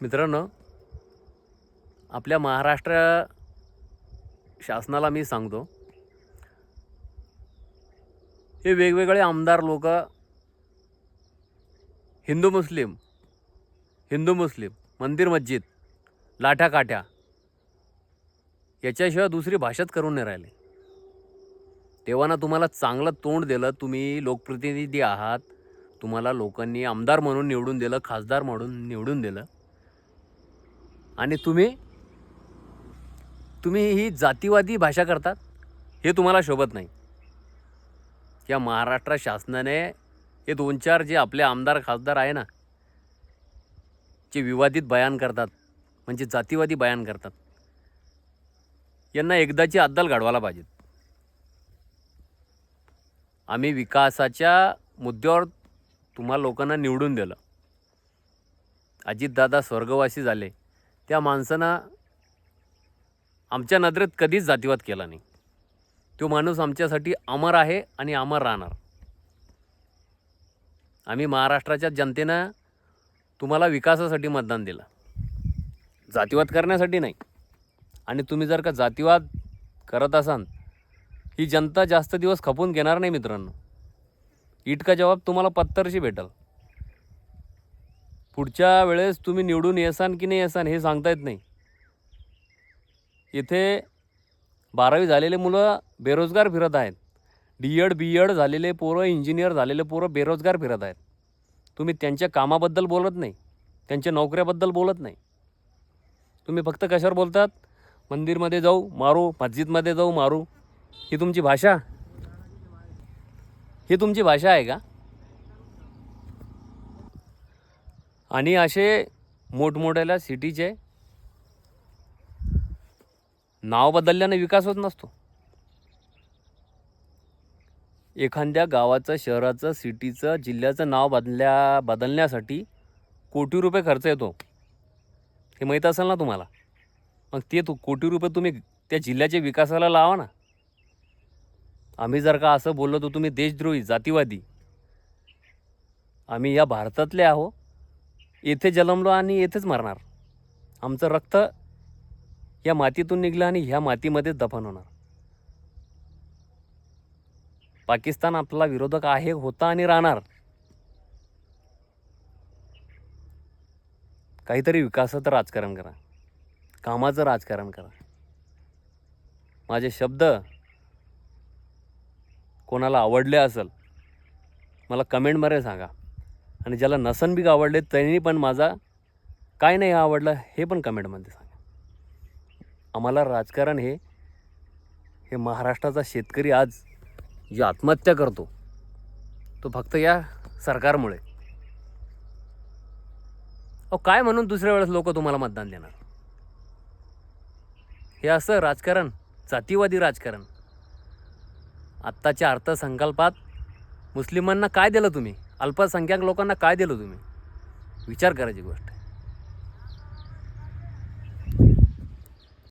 मित्रांनो, आपल्या महाराष्ट्र शासनाला मी सांगतो, हे वेगवेगळे आमदार लोक हिंदू मुस्लिम मंदिर मस्जिद लाठ्या काठ्या याच्याशिवाय दुसरी भाषाच करून नाही राहिले. तेव्हा ना तुम्हाला चांगलं तोंड दिलं, तुम्ही लोकप्रतिनिधी आहात, तुम्हाला लोकांनी आमदार म्हणून निवडून दिलं, खासदार म्हणून निवडून दिलं, आणि तुम्ही ही जातीवादी भाषा करतात. हे तुम्हाला शोभत नाही. या महाराष्ट्र शासनाने हे 2-4 जे आपले आमदार खासदार आहे ना, जे विवादित बयान करतात, म्हणजे जातीवादी बयान करतात, यांना एकदाची अद्दल घडवायला पाहिजे. आम्ही विकासाच्या मुद्द्यावर तुम्हा लोकांना निवडून दिलं. अजितदादा स्वर्गवासी झाले, त्या माणसानं आमच्या नजरेत कधीच जातीवाद केला नाही. तो माणूस आमच्यासाठी अमर आहे आणि अमर राहणार. आम्ही महाराष्ट्राच्या जनतेनं तुम्हाला विकासासाठी मतदान दिलं, जातीवाद करण्यासाठी नाही. आणि तुम्ही जर का जातीवाद करत असाल, ही जनता जास्त दिवस खपून घेणार नाही मित्रांनो. इट का जवाब तुम्हाला पत्तरशी भेटल. पुढच्या वेळेस तुम्ही निवडून येसान की नाही येसान हे सांगता येत नाही. इथे 12वी झालेले मुलं बेरोजगार फिरत आहेत. डी.एड. बी.एड. झालेले पोरं, इंजिनियर झालेले पोरं बेरोजगार फिरत आहेत. तुम्ही त्यांच्या कामाबद्दल बोलत नाही, त्यांच्या नोकऱ्याबद्दल बोलत नाही. तुम्ही फक्त कशावर बोलतात? मंदिरमध्ये जाऊ मारू, मस्जिदमध्ये जाऊ मारू. ही तुमची भाषा? ही तुमची भाषा आहे का? आणि असे मोठमोठ्याल्या सिटीचे नाव बदलल्याने विकास होत नसतो. एखाद्या गावाचं, शहराचं, सिटीचं, जिल्ह्याचं नाव बदलण्यासाठी कोटी रुपये खर्च येतो. हे माहीत असेल ना तुम्हाला. मग ते कोटी रुपये तुम्ही त्या जिल्ह्याच्या विकासाला लावा ना. आम्ही जर का असं बोललो तर तुम्ही देशद्रोही, जातीवादी. आम्ही या भारतातले आहो, येथे जन्मलो आणि येथेच मरणार. आमचं रक्त या मातीतून निघलं आणि ह्या मातीमध्येच दफन होणार. पाकिस्तान आपला विरोधक आहे, होता आणि राहणार. काहीतरी विकासाचं राजकारण करा, कामाचं राजकारण करा. माझे शब्द कोणाला आवडले असेल मला कमेंटमध्ये सांगा, आणि ज्याला नसन बी आवडले त्यांनी पण माझा काय नाही आवडलं हे पण कमेंटमध्ये सांगा. आम्हाला राजकारण हे महाराष्ट्राचा शेतकरी आज जी आत्महत्या करतो तो फक्त या सरकारमुळे. काय म्हणून दुसऱ्या वेळेस लोक तुम्हाला मतदान देणार? हे असं राजकारण, जातीवादी राजकारण. आत्ताच्या अर्थसंकल्पात मुस्लिमांना काय दिलं तुम्ही? अल्पसंख्याक लोकांना काय दिलं तुम्ही? विचार करायची गोष्ट.